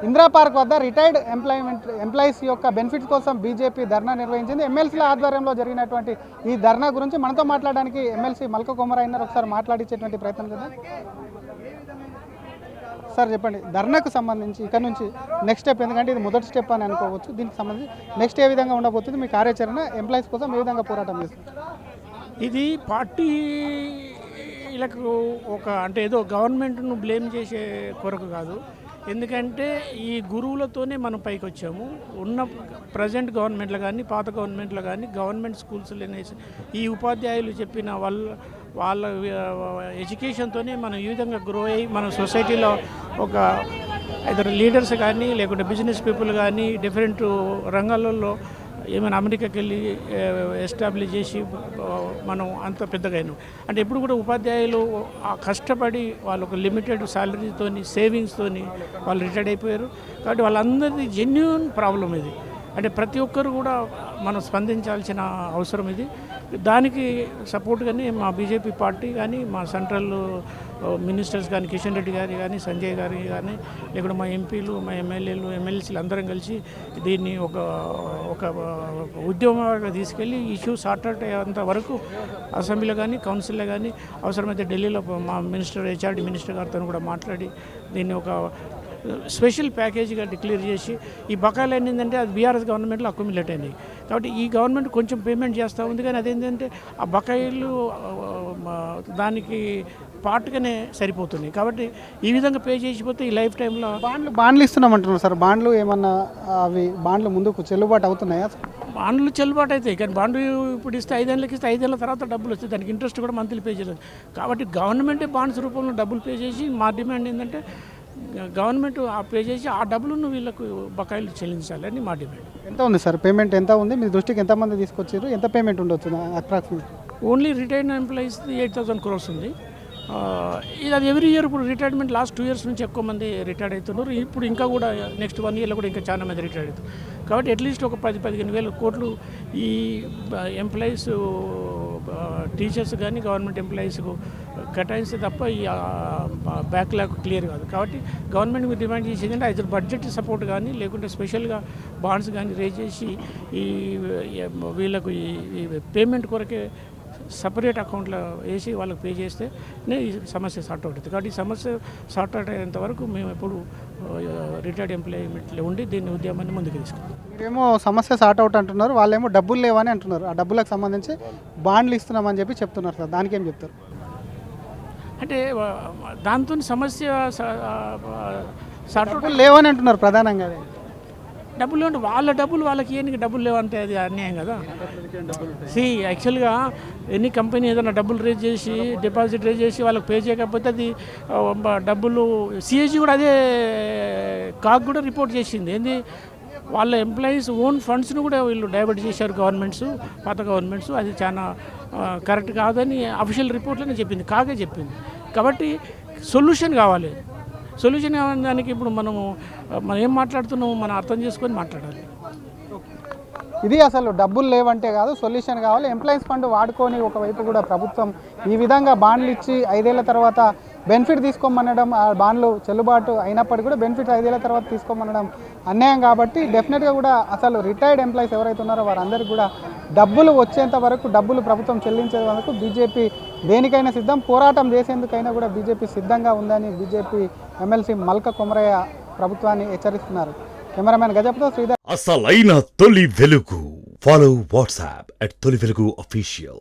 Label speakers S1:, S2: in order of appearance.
S1: Indira park వద్ద retired employees యొక్క benefits కోసం బీజేపీ ధర్నా నిర్వహించింది. ఎమ్మెల్సీల ఆధ్వర్యంలో జరిగినటువంటి ఈ ధర్నా గురించి మనతో మాట్లాడడానికి ఎమ్మెల్సీ మల్క కొమరయ్య ఒకసారి మాట్లాడించేటువంటి ప్రయత్నం కదా. సార్ చెప్పండి, ధర్నాకు సంబంధించి ఇక్కడ నుంచి నెక్స్ట్ స్టెప్, ఎందుకంటే ఇది మొదటి స్టెప్ అని అనుకోవచ్చు, దీనికి సంబంధించి నెక్స్ట్ ఏ విధంగా ఉండబోతుంది, మీ కార్యాచరణ ఎంప్లాయీస్ కోసం ఏ విధంగా పోరాటం చేస్తుంది?
S2: ఇది పార్టీలకు అంటే ఏదో గవర్నమెంట్ను బ్లేమ్ చేసే కొరకు కాదు. ఎందుకంటే ఈ గురువులతోనే మనం పైకి వచ్చాము. ఉన్న ప్రజెంట్ గవర్నమెంట్లో కానీ పాత గవర్నమెంట్లో కానీ గవర్నమెంట్ స్కూల్స్లో ఈ ఉపాధ్యాయులు చెప్పిన వాళ్ళ ఎడ్యుకేషన్తోనే మనం ఈ విధంగా గ్రో అయ్యి మన సొసైటీలో ఒక ఇద్దరు లీడర్స్ కానీ లేకుంటే బిజినెస్ పీపుల్ కానీ డిఫరెంట్ రంగాలలో ఏమైనా అమెరికాకి వెళ్ళి ఎస్టాబ్లిష్ చేసి మనం అంత పెద్దగా అయినాం. అంటే ఎప్పుడు కూడా ఉపాధ్యాయులు కష్టపడి వాళ్ళు ఒక లిమిటెడ్ శాలరీతోని సేవింగ్స్తోని వాళ్ళు రిటైర్డ్ అయిపోయారు. కాబట్టి వాళ్ళందరిది జెన్యూన్ ప్రాబ్లం ఇది. అంటే ప్రతి ఒక్కరు కూడా మనం స్పందించాల్సిన అవసరం ఇది. దానికి సపోర్ట్గానే మా బీజేపీ పార్టీ కానీ మా సెంట్రల్ మినిస్టర్స్ కానీ కిషన్ రెడ్డి గారి కానీ సంజయ్ గారి కానీ లేకుంటే మా ఎంపీలు మా ఎమ్మెల్యేలు ఎమ్మెల్సీలు అందరం కలిసి దీన్ని ఒక ఉద్యమంగా తీసుకెళ్ళి ఇష్యూ సార్ట్అవుట్ అయ్యేంత వరకు అసెంబ్లీలో కానీ కౌన్సిల్లో కానీ అవసరమైతే ఢిల్లీలో మా హెచ్ఆర్డీ మినిస్టర్ గారితో కూడా మాట్లాడి దీన్ని ఒక స్పెషల్ ప్యాకేజీగా డిక్లేర్ చేసి ఈ బకాయిలు ఏంటంటే అది బీఆర్ఎస్ గవర్నమెంట్లో అక్యుమిలేట్ అయినాయి. కాబట్టి ఈ గవర్నమెంట్ కొంచెం పేమెంట్ చేస్తూ ఉంది, కానీ అదేంటంటే ఆ బకాయిలు దానికి పార్ట్గానే సరిపోతున్నాయి. కాబట్టి ఈ విధంగా పే చేసిపోతే ఈ లైఫ్ టైంలో
S1: బాండ్లు ఇస్తున్నామంటున్నారు సార్. బాండ్లు ఏమన్నా అవి బాండ్లు ముందుకు చెల్లుబాటు అవుతున్నాయా?
S2: బాండ్లు చెల్లుబాటు అవుతాయి, కానీ బాండ్లు ఇప్పుడు ఇస్తే 5 ఏళ్ళకి ఇస్తే 5 ఏళ్ళ తర్వాత డబ్బులు వస్తాయి. దానికి ఇంట్రెస్ట్ కూడా మంత్లీ పే చేయలేదు. కాబట్టి గవర్నమెంటే బాండ్స్ రూపంలో డబ్బులు పే చేసి మా డిమాండ్ ఏంటంటే గవర్నమెంట్ పే చేసి ఆ డబ్బులను వీళ్ళకు బకాయిలు చెల్లించాలని మా డిమాండ్.
S1: ఎంత ఉంది సార్ పేమెంట్? ఎంత ఉంది మీ దృష్టికి? ఎంతమంది తీసుకొచ్చారు? ఎంత పేమెంట్ ఉండొచ్చు approximate?
S2: Only retired employees 8,000 crores ఉంది. ఇది అది ఎవ్రీ ఇయర్. ఇప్పుడు రిటైర్మెంట్ లాస్ట్ 2 years నుంచి ఎక్కువ మంది రిటైర్డ్ అవుతున్నారు. ఇప్పుడు ఇంకా కూడా నెక్స్ట్ 1 yearలో కూడా ఇంకా చాలా మంది రిటైర్డ్ అవుతారు. కాబట్టి అట్లీస్ట్ ఒక 10-15,000 కోట్లు ఈ ఎంప్లాయీస్ టీచర్స్ కానీ గవర్నమెంట్ ఎంప్లాయీస్కు కేటాయిస్తే తప్ప ఈ బ్యాక్లాగ్ క్లియర్ కాదు. కాబట్టి గవర్నమెంట్ మీరు డిమాండ్ చేసేది అంటే అయితే బడ్జెట్ సపోర్ట్ కానీ లేకుంటే స్పెషల్గా బాండ్స్ కానీ రేజ్ చేసి ఈ వీళ్ళకు ఈ పేమెంట్ కొరకే సపరేట్ అకౌంట్లో వేసి వాళ్ళకి పే చేస్తే ఈ సమస్య సార్ట్ అవుతుంది. కాబట్టి ఈ సమస్య సార్ట్ అవుట్ అయ్యేంత వరకు మేము ఎప్పుడు రిటైర్డ్ ఎంప్లాయ్మెంట్లో ఉండి దీన్ని ఉద్యమాన్ని ముందుకు తీసుకుంటాం.
S1: మీరేమో సమస్య సార్ట్ అవుట్ అంటున్నారు, వాళ్ళేమో డబ్బులు లేవని అంటున్నారు. ఆ డబ్బులకు సంబంధించి బాండ్లు ఇస్తున్నామని చెప్తున్నారు సార్. దానికి ఏం చెప్తారు?
S2: అంటే దాంతో సమస్య సార్ట్ అవుట్
S1: లేవని అంటున్నారు ప్రధానంగా.
S2: డబ్బులు అంటే వాళ్ళ డబ్బులు వాళ్ళకి ఏనికి డబ్బులు లేవంటే అది అన్యాయం కదా. యాక్చువల్గా ఎనీ కంపెనీ ఏదైనా డబ్బులు రేజ్ చేసి డిపాజిట్ రేజ్ చేసి వాళ్ళకి పే చేయకపోతే అది డబ్బులు సిఏజీ కూడా అదే కాక్ కూడా రిపోర్ట్ చేసింది. ఏంది వాళ్ళ ఎంప్లాయీస్ ఓన్ ఫండ్స్ను కూడా వీళ్ళు డైవర్ట్ చేశారు గవర్నమెంట్స్, పాత గవర్నమెంట్స్. అది చాలా కరెక్ట్ కాదని అఫీషియల్ రిపోర్ట్లోనే చెప్పింది, కాగే చెప్పింది. కాబట్టి సొల్యూషన్ కావాలి. సొల్యూషన్ కావాలి దానికి ఇప్పుడు మనం ఏం మాట్లాడుతున్నాము మనం అర్థం చేసుకొని మాట్లాడాలి.
S1: ఇది అసలు డబ్బులు లేవంటే కాదు, సొల్యూషన్ కావాలి. ఎంప్లాయీస్ ఫండ్ వాడుకొని ఒకవైపు కూడా ప్రభుత్వం ఈ విధంగా బాండ్లు ఇచ్చి 5 ఏళ్ల తర్వాత బెనిఫిట్ తీసుకోమనడం, ఆ బాండ్లు చెల్లుబాటు అయినప్పటికీ కూడా బెనిఫిట్ 5 ఏళ్ల తర్వాత తీసుకోమనడం అన్యాయం. కాబట్టి డెఫినెట్గా కూడా అసలు రిటైర్డ్ ఎంప్లాయీస్ ఎవరైతే ఉన్నారో వారందరికీ కూడా డబ్బులు వచ్చేంత వరకు, డబ్బులు ప్రభుత్వం చెల్లించే వరకు బీజేపీ దేనికైనా సిద్ధం, పోరాటం చేసేందుకైనా కూడా బీజేపీ సిద్ధంగా ఉందని బీజేపీ ఎమ్మెల్సీ మల్క కొమరయ్య ప్రభుత్వాన్ని హెచ్చరిస్తున్నారు. కెమెరామెన్ గజపతో శ్రీధర్.
S3: అసలైన తొలి వెలుగు. ఫాలో వాట్సాప్ @తొలి వెలుగు official.